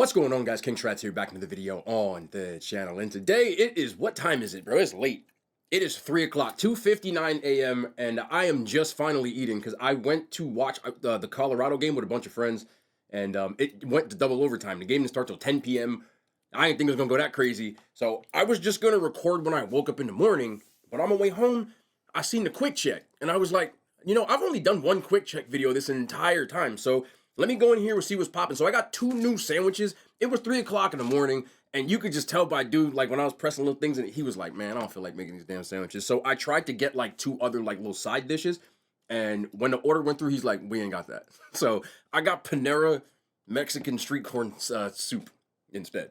What's going on, guys? King Shrats here, back into the video on the channel. And today it is, what time is it, bro? It's late. It is 3 o'clock, 2:59 a.m. And I am just finally eating because I went to watch the Colorado game with a bunch of friends. And it went to double overtime. The game didn't start till 10 p.m. I didn't think it was going to go that crazy. So I was just going to record when I woke up in the morning. But on my way home, I seen the QuickChek. And I was like, you know, I've only done one QuickChek video this entire time. So let me go in here and see what's popping. So I got two new sandwiches. It was 3 o'clock in the morning, and you could just tell by dude, like when I was pressing little things, and he was like, man, I don't feel like making these damn sandwiches. So I tried to get like two other like little side dishes, and when the order went through, he's like, we ain't got that. So I got Panera Mexican street corn soup instead.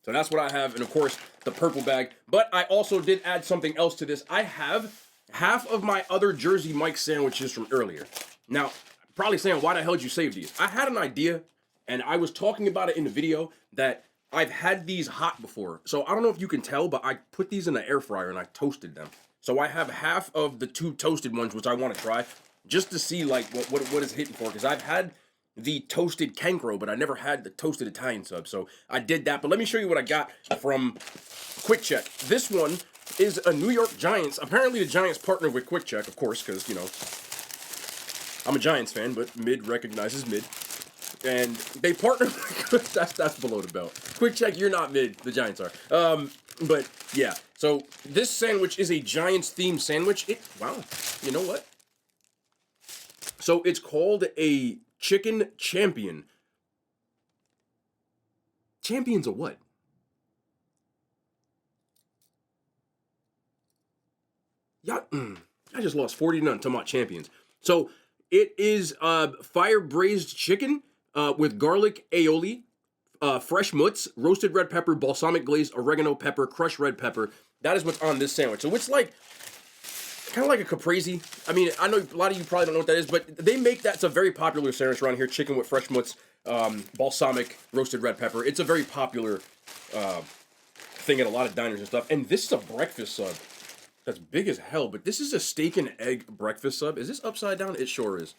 So that's what I have, and of course, the purple bag. But I also did add something else to this. I have half of my other Jersey Mike sandwiches from earlier. Now, probably saying, why the hell did you save these? I had an idea, and I was talking about it in the video, that I've had these hot before. So I don't know if you can tell, but I put these in the air fryer and I toasted them. So I have half of the two toasted ones, which I want to try, just to see like what it's hitting for. Because I've had the toasted Cancro, but I never had the toasted Italian sub. So I did that. But let me show you what I got from QuickChek. This one is a New York Giants. Apparently the Giants partner with QuickChek, of course, because, you know, I'm a Giants fan, but mid recognizes mid. And they partner that's below the belt. QuickChek, you're not mid, the Giants are. But yeah, so this sandwich is a Giants themed sandwich. Wow, you know what? So it's called a chicken champion. Champions of what? Yeah, I just lost 40 to none talking about champions. So it is fire braised chicken with garlic aioli, fresh mutts, roasted red pepper, balsamic glaze, oregano pepper, crushed red pepper. That is what's on this sandwich. So it's like kind of like a caprese. I mean, I know a lot of you probably don't know what that is, but they make that. It's a very popular sandwich around here. Chicken with fresh mutts, balsamic, roasted red pepper. It's a very popular thing at a lot of diners and stuff. And this is a breakfast sub. That's big as hell, but this is a steak and egg breakfast sub. Is this upside down? It sure is.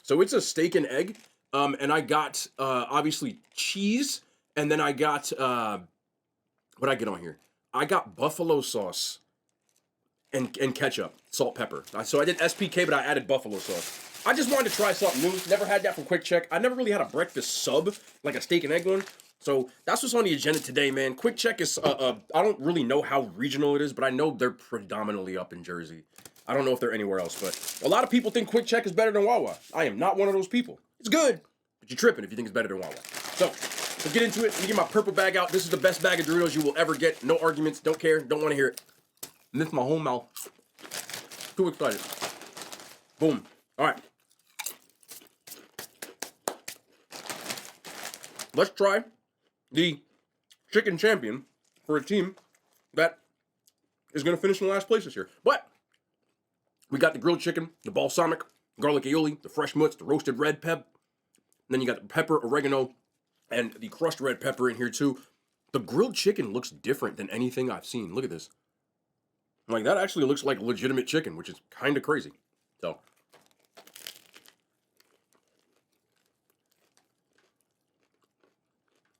So it's a steak and egg, and I got, obviously, cheese, and then I got, what I get on here? I got buffalo sauce and ketchup, salt, pepper. So I did SPK, but I added buffalo sauce. I just wanted to try something new. Never had that from QuickChek. I never really had a breakfast sub, like a steak and egg one. So that's what's on the agenda today, man. QuickChek is, I don't really know how regional it is, but I know they're predominantly up in Jersey. I don't know if they're anywhere else, but a lot of people think QuickChek is better than Wawa. I am not one of those people. It's good, but you're tripping if you think it's better than Wawa. So let's get into it. Let me get my purple bag out. This is the best bag of Doritos you will ever get. No arguments. Don't care. Don't want to hear it. Lift my whole mouth. Too excited. Boom. All right. Let's try the chicken champion for a team that is going to finish in last place this year. But we got the grilled chicken, the balsamic, garlic aioli, the fresh mutts, the roasted red pep. And then you got the pepper, oregano, and the crushed red pepper in here too. The grilled chicken looks different than anything I've seen. Look at this. Like, that actually looks like legitimate chicken, which is kind of crazy. So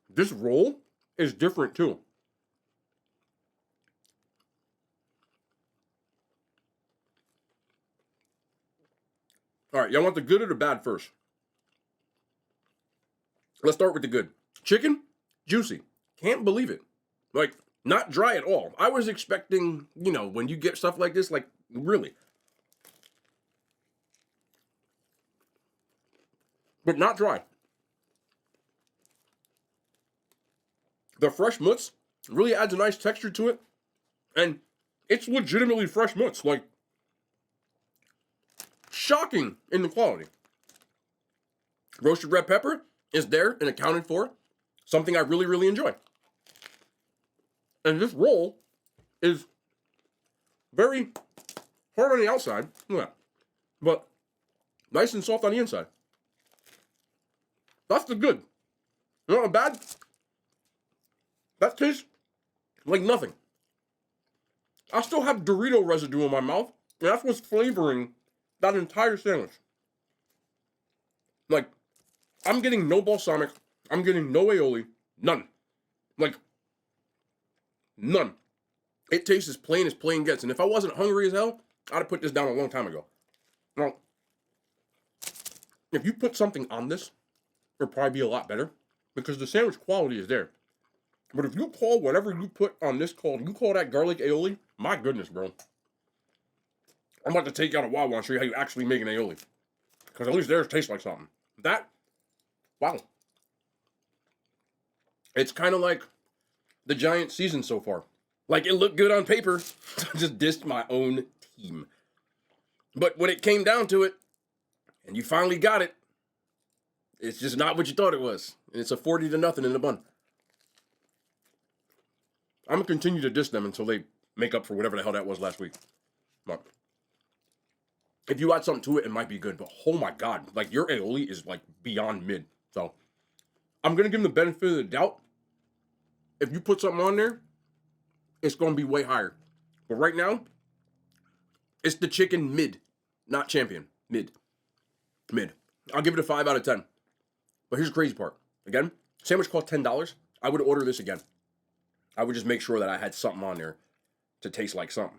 this roll is different too. All right, y'all want the good or the bad first? Let's start with the good. Chicken, juicy. Can't believe it. Like, not dry at all. I was expecting, you know, when you get stuff like this, like, really. But not dry. The fresh mutts really adds a nice texture to it. And it's legitimately fresh mutts. Like, shocking in the quality. Roasted red pepper is there and accounted for. Something I really, really enjoy. And this roll is very hard on the outside. Yeah. But nice and soft on the inside. That's the good. You know what bad? That tastes like nothing. I still have Dorito residue in my mouth, and that's what's flavoring that entire sandwich. Like, I'm getting no balsamic, I'm getting no aioli. None. Like, none. It tastes as plain gets. And if I wasn't hungry as hell, I'd have put this down a long time ago. Now, if you put something on this, it'll probably be a lot better because the sandwich quality is there. But if you call whatever you put on this you call that garlic aioli, my goodness, bro. I'm about to take you out a Wawa and show you how you actually make an aioli. Because at least theirs tastes like something. That, wow. It's kind of like the Giants season so far. Like, it looked good on paper. I just dissed my own team. But when it came down to it, and you finally got it, it's just not what you thought it was. And it's a 40-0 in the bun. I'm going to continue to diss them until they make up for whatever the hell that was last week. But if you add something to it, it might be good. But oh my God, like your aioli is like beyond mid. So I'm going to give them the benefit of the doubt. If you put something on there, it's going to be way higher. But right now, it's the chicken mid, not champion. Mid. I'll give it a 5 out of 10. But here's the crazy part. Again, sandwich cost $10. I would order this again. I would just make sure that I had something on there to taste like something.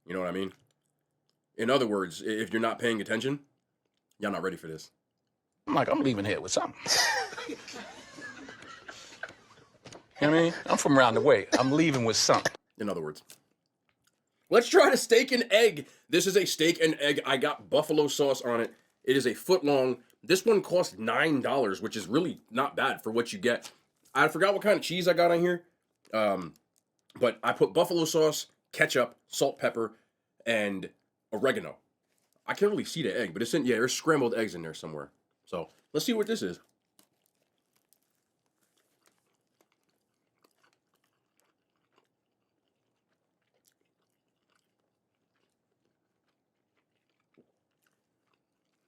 You know what I mean? In other words, if you're not paying attention, y'all not ready for this. I'm leaving here with something. You know what I mean? I'm from around the way. I'm leaving with something. In other words. Let's try the steak and egg. This is a steak and egg. I got buffalo sauce on it. It is a foot long. This one cost $9, which is really not bad for what you get. I forgot what kind of cheese I got on here. But I put buffalo sauce, ketchup, salt, pepper, and oregano. I can't really see the egg, but it's in, yeah, there's scrambled eggs in there somewhere. So let's see what this is.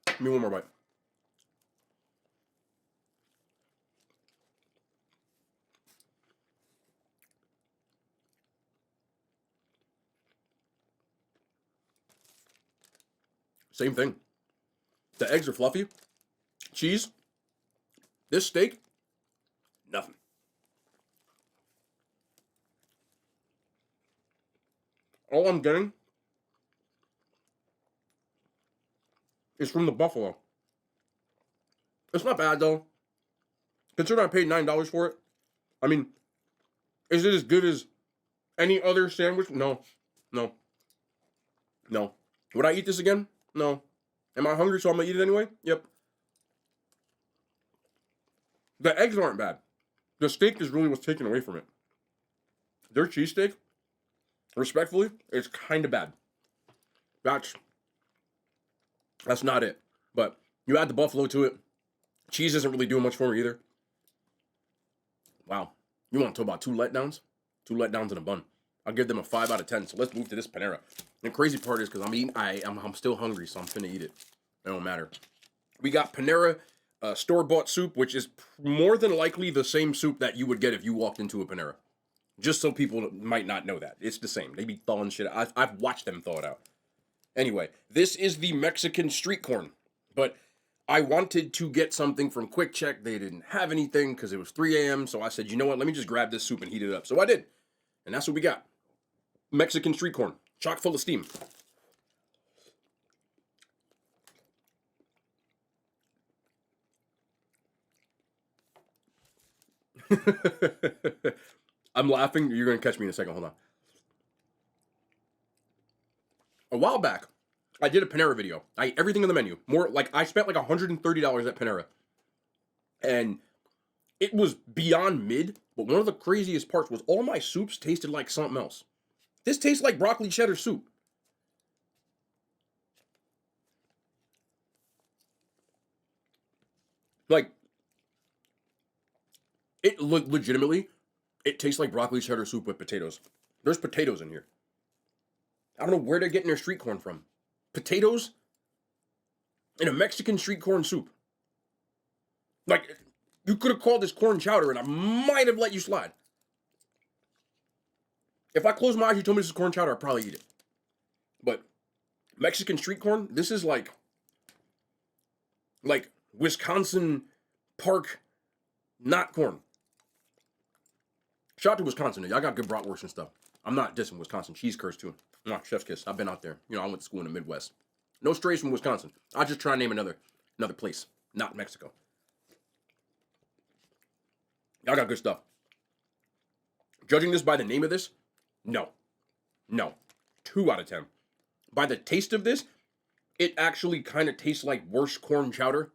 Give me one more bite. Same thing. The eggs are fluffy. Cheese. This steak, nothing. All I'm getting is from the buffalo. It's not bad though. Considering I paid $9 for it. I mean, is it as good as any other sandwich? No. Would I eat this again? No. Am I hungry so I'm gonna eat it anyway? Yep. The eggs aren't bad. The steak is really what's taken away from it. Their cheesesteak, respectfully, is kind of bad. That's not it. But you add the buffalo to it. Cheese isn't really doing much for me either. Wow. You want to talk about 2 letdowns? 2 letdowns in a bun. I'll give them a 5 out of 10. So let's move to this Panera. The crazy part is because I'm still hungry, so I'm finna eat it. It don't matter. We got Panera store-bought soup, which is more than likely the same soup that you would get if you walked into a Panera. Just so people might not know that. It's the same. They be thawing shit. I've watched them thaw it out. Anyway, this is the Mexican street corn. But I wanted to get something from QuickChek. They didn't have anything because it was 3 a.m. So I said, you know what? Let me just grab this soup and heat it up. So I did. And that's what we got. Mexican street corn. Chock full of steam. I'm laughing. You're going to catch me in a second. Hold on. A while back, I did a Panera video. I ate everything on the menu. I spent like $130 at Panera. And it was beyond mid, but one of the craziest parts was all my soups tasted like something else. This tastes like broccoli cheddar soup. Like, it legitimately, it tastes like broccoli cheddar soup with potatoes. There's potatoes in here. I don't know where they're getting their street corn from. Potatoes in a Mexican street corn soup. Like, you could have called this corn chowder and I might have let you slide. If I close my eyes, you told me this is corn chowder, I'd probably eat it. But Mexican street corn, this is like Wisconsin Park Not corn. Shout out to Wisconsin. Y'all got good bratwurst and stuff. I'm not dissing Wisconsin. Cheese curse too. Nah, chef's kiss. I've been out there. You know, I went to school in the Midwest. No strays from Wisconsin. I'll just try and name another place. Not Mexico. Y'all got good stuff. Judging this by the name of this, no. No. 2 out of 10. By the taste of this, it actually kind of tastes like worse corn chowder.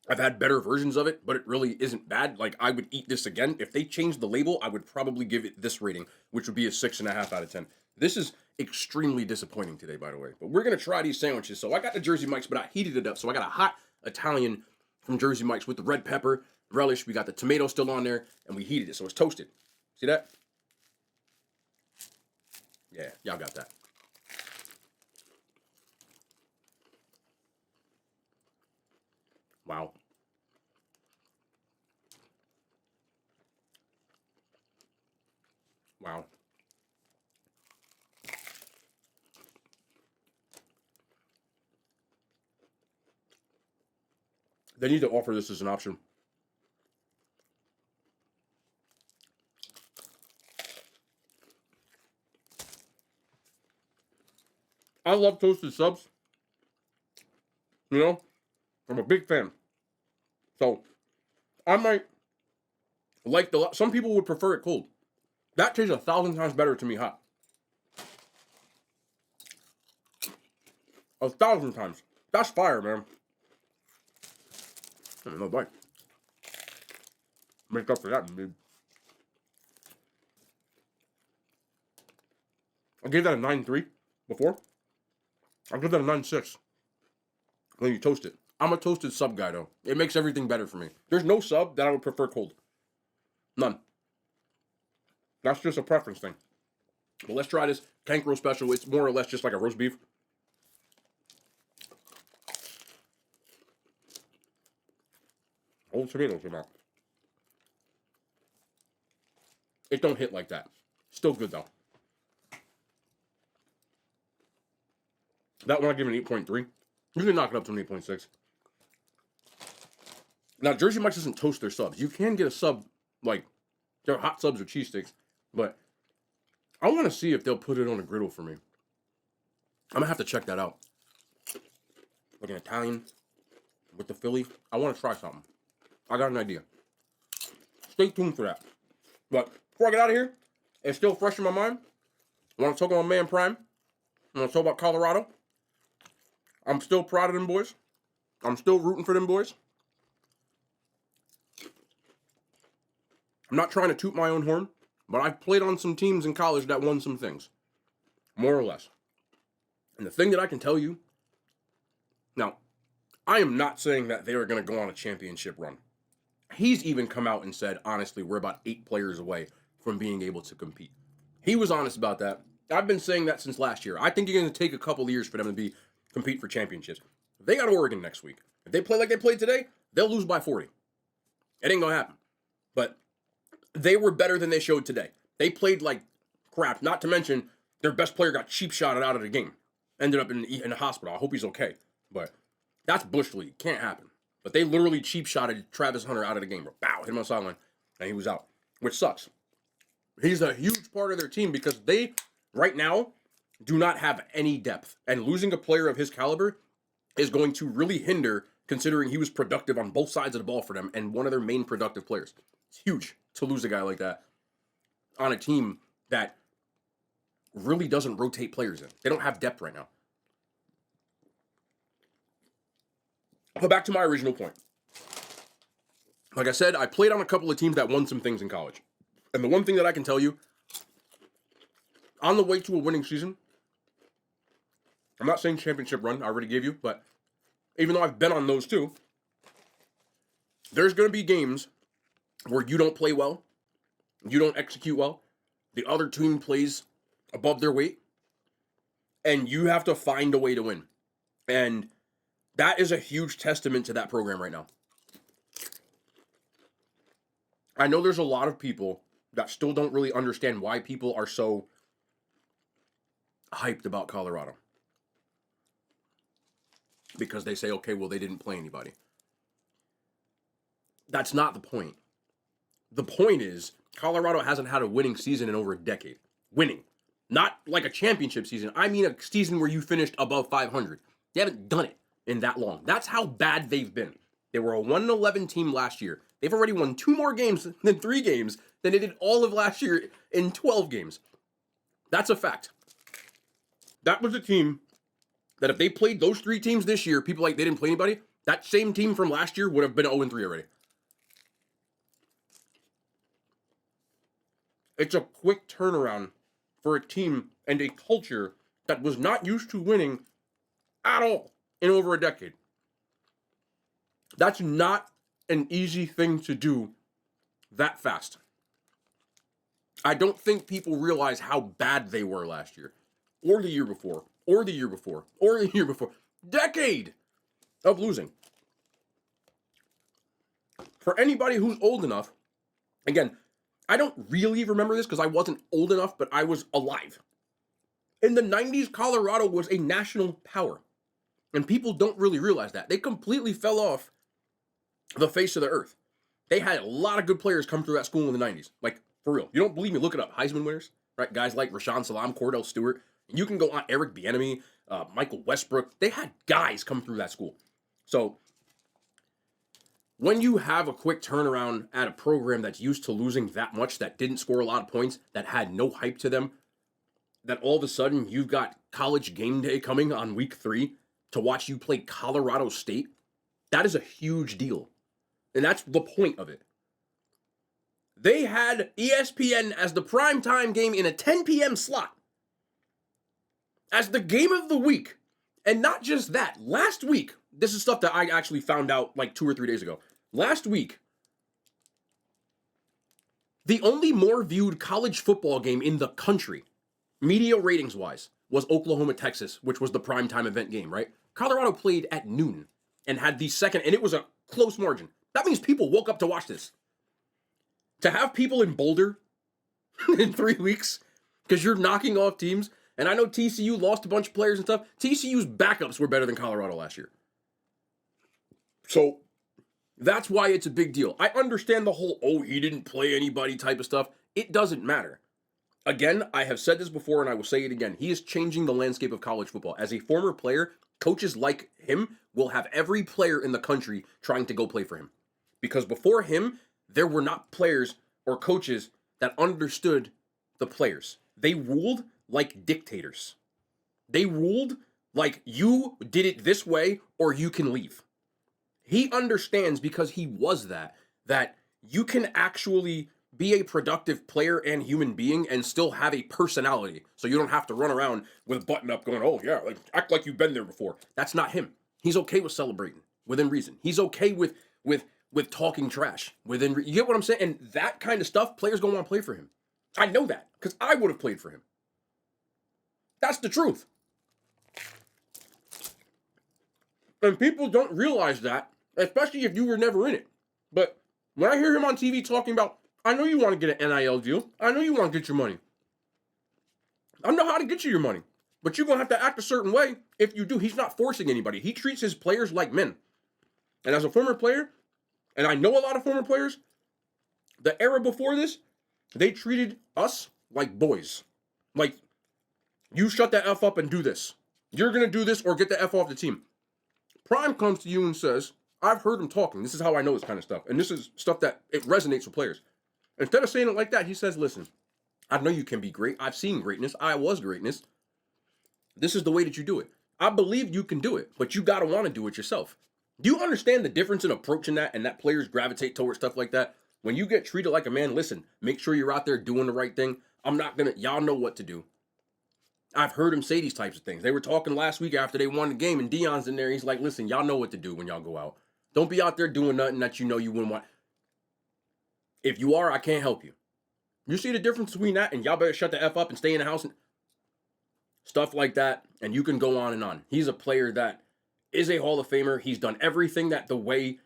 I've had better versions of it, but it really isn't bad. Like, I would eat this again. If they changed the label, I would probably give it this rating, which would be a 6.5 out of 10. This is extremely disappointing today, by the way. But we're going to try these sandwiches. So I got the Jersey Mike's, but I heated it up. So I got a hot Italian from Jersey Mike's with the red pepper, relish. We got the tomato still on there, and we heated it. So it's toasted. See that? Yeah, y'all got that. Wow. Wow. They need to offer this as an option. I love toasted subs. You know, I'm a big fan. So, I might like some people would prefer it cold. That tastes 1,000 times better to me hot. 1,000 times. That's fire, man. No bite. Make up for that, dude. I gave that a 9.3 before. I'll give that a 9.6 when you toast it. I'm a toasted sub guy, though. It makes everything better for me. There's no sub that I would prefer cold. None. That's just a preference thing. But let's try this Cankro special. It's more or less just like a roast beef. Old tomatoes come out. It don't hit like that. Still good, though. That one I give an 8.3. You can knock it up to an 8.6. Now, Jersey Mike's doesn't toast their subs. You can get a sub, like, their hot subs or cheesesteaks, but I want to see if they'll put it on a griddle for me. I'm going to have to check that out. Like an Italian with the Philly. I want to try something. I got an idea. Stay tuned for that. But before I get out of here, it's still fresh in my mind. I want to talk about my man Prime. I want to talk about Colorado. I'm still proud of them boys. I'm still rooting for them boys. I'm not trying to toot my own horn, but I've played on some teams in college that won some things. More or less. And the thing that I can tell you, now, I am not saying that they are going to go on a championship run. He's even come out and said, honestly, we're about 8 players away from being able to compete. He was honest about that. I've been saying that since last year. I think you're going to take a couple of years for them to compete for championships. They got Oregon next week. If they play like they played today, they'll lose by 40. It ain't going to happen. But they were better than they showed today. They played like crap. Not to mention, their best player got cheap shotted out of the game. Ended up in the hospital. I hope he's okay. But that's Bush League. Can't happen. But they literally cheap shotted Travis Hunter out of the game. Bow, hit him on the sideline, and he was out. Which sucks. He's a huge part of their team because they, right now, do not have any depth. And losing a player of his caliber is going to really hinder, considering he was productive on both sides of the ball for them and one of their main productive players. It's huge to lose a guy like that on a team that really doesn't rotate players in. They don't have depth right now. But back to my original point. Like I said, I played on a couple of teams that won some things in college. And the one thing that I can tell you, on the way to a winning season, I'm not saying championship run, I already gave you, but even though I've been on those too, there's going to be games where you don't play well, you don't execute well, the other team plays above their weight, and you have to find a way to win. And that is a huge testament to that program right now. I know there's a lot of people that still don't really understand why people are so hyped about Colorado. Because they say, okay, well, they didn't play anybody. That's not the point. The point is, Colorado hasn't had a winning season in over a decade. Winning. Not like a championship season. I mean a season where you finished above 500. They haven't done it in that long. That's how bad they've been. They were a 1-11 team last year. They've already won 2 more games than 3 games than they did all of last year in 12 games. That's a fact. That was a team that if they played those 3 teams this year, people like they didn't play anybody, that same team from last year would have been 0-3 already. It's a quick turnaround for a team and a culture that was not used to winning at all in over a decade. That's not an easy thing to do that fast. I don't think people realize how bad they were last year, or the year before, or the year before, or the year before. Decade of losing. For anybody who's old enough, again, I don't really remember this because I wasn't old enough, but I was alive. In the 90s, Colorado was a national power. And people don't really realize that. They completely fell off the face of the earth. They had a lot of good players come through that school in the 90s. Like, for real. You don't believe me? Look it up. Heisman winners, right? Guys like Rashawn Salam, Cordell Stewart. And you can go on Eric Bieniemy, Michael Westbrook. They had guys come through that school. So, when you have a quick turnaround at a program that's used to losing that much, that didn't score a lot of points, that had no hype to them, that all of a sudden you've got College game day coming on week 3 to watch you play Colorado State, that is a huge deal. And that's the point of it. They had ESPN as the primetime game in a 10 p.m. slot as the game of the week. And not just that, last week, this is stuff that I actually found out like 2 or 3 days ago. Last week, the only more viewed college football game in the country, media ratings-wise, was Oklahoma-Texas, which was the primetime event game, right? Colorado played at noon and had the second, and it was a close margin. That means people woke up to watch this. To have people in Boulder in 3 weeks, because you're knocking off teams, and I know TCU lost a bunch of players and stuff, TCU's backups were better than Colorado last year. So, that's why it's a big deal. I understand the whole, oh, he didn't play anybody type of stuff. It doesn't matter. Again, I have said this before and I will say it again. He is changing the landscape of college football. As a former player, coaches like him will have every player in the country trying to go play for him. Because before him, there were not players or coaches that understood the players. They ruled like dictators. They ruled like you did it this way or you can leave. He understands because he was that you can actually be a productive player and human being and still have a personality. So you don't have to run around with button up going, oh yeah, like act like you've been there before. That's not him. He's okay with celebrating within reason. He's okay with talking trash within you get what I'm saying? And that kind of stuff, players gonna want to play for him. I know that because I would have played for him. That's the truth. And people don't realize that, especially if you were never in it. But when I hear him on TV talking about, I know you want to get an NIL deal. I know you want to get your money. I know how to get you your money. But you're going to have to act a certain way if you do. He's not forcing anybody. He treats his players like men. And as a former player, and I know a lot of former players, the era before this, they treated us like boys. Like, you shut the F up and do this. You're going to do this or get the F off the team. Prime comes to you and says, I've heard him talking. This is how I know this kind of stuff. And this is stuff that it resonates with players. Instead of saying it like that, he says, listen, I know you can be great. I've seen greatness. I was greatness. This is the way that you do it. I believe you can do it, but you got to want to do it yourself. Do you understand the difference in approaching that and that players gravitate towards stuff like that? When you get treated like a man, listen, make sure you're out there doing the right thing. Y'all know what to do. I've heard him say these types of things. They were talking last week after they won the game, and Deion's in there. He's like, listen, y'all know what to do when y'all go out. Don't be out there doing nothing that you know you wouldn't want. If you are, I can't help you. You see the difference between that and y'all better shut the F up and stay in the house and stuff like that, and you can go on and on. He's a player that is a Hall of Famer. He's done everything that the way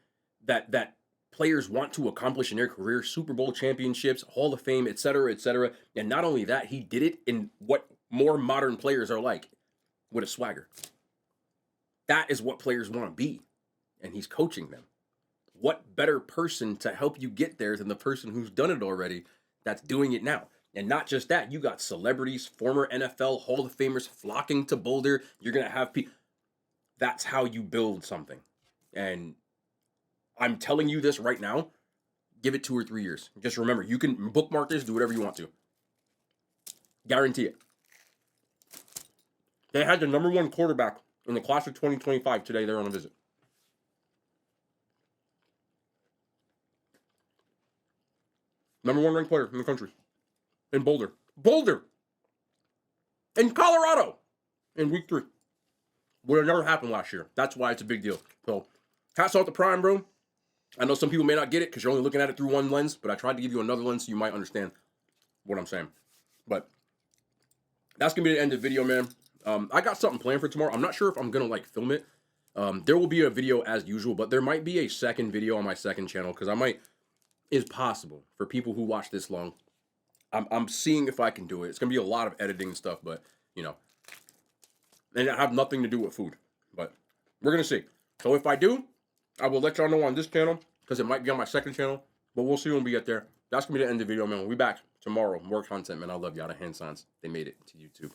that players want to accomplish in their career, Super Bowl championships, Hall of Fame, etc., etc. And not only that, he did it in what more modern players are like, with a swagger. That is what players want to be, and he's coaching them. what better person to help you get there than the person who's done it already that's doing it now? And not just that, you got celebrities, former NFL Hall of Famers flocking to Boulder. You're going to have people. That's how you build something. And I'm telling you this right now. Give it 2 or 3 years. Just remember, you can bookmark this, do whatever you want to. Guarantee it. They had the #1 quarterback in the class of 2025 today. They're on a visit. #1 ranked player in the country. In Boulder. Boulder! In Colorado! In week 3. Would have never happened last year. That's why it's a big deal. So, hats off to Prime, bro. I know some people may not get it because you're only looking at it through one lens, but I tried to give you another lens so you might understand what I'm saying. But that's going to be the end of the video, man. I got something planned for tomorrow. I'm not sure if I'm going to, film it. There will be a video as usual, but there might be a second video on my second channel because I might... It's possible for people who watch this long. I'm seeing if I can do it. It's going to be a lot of editing and stuff, but, and I have nothing to do with food. But we're going to see. So if I do, I will let y'all know on this channel because it might be on my second channel, but we'll see when we get there. That's going to be the end of the video, man. We'll be back tomorrow. More content, man. I love y'all. The hand signs. They made it to YouTube.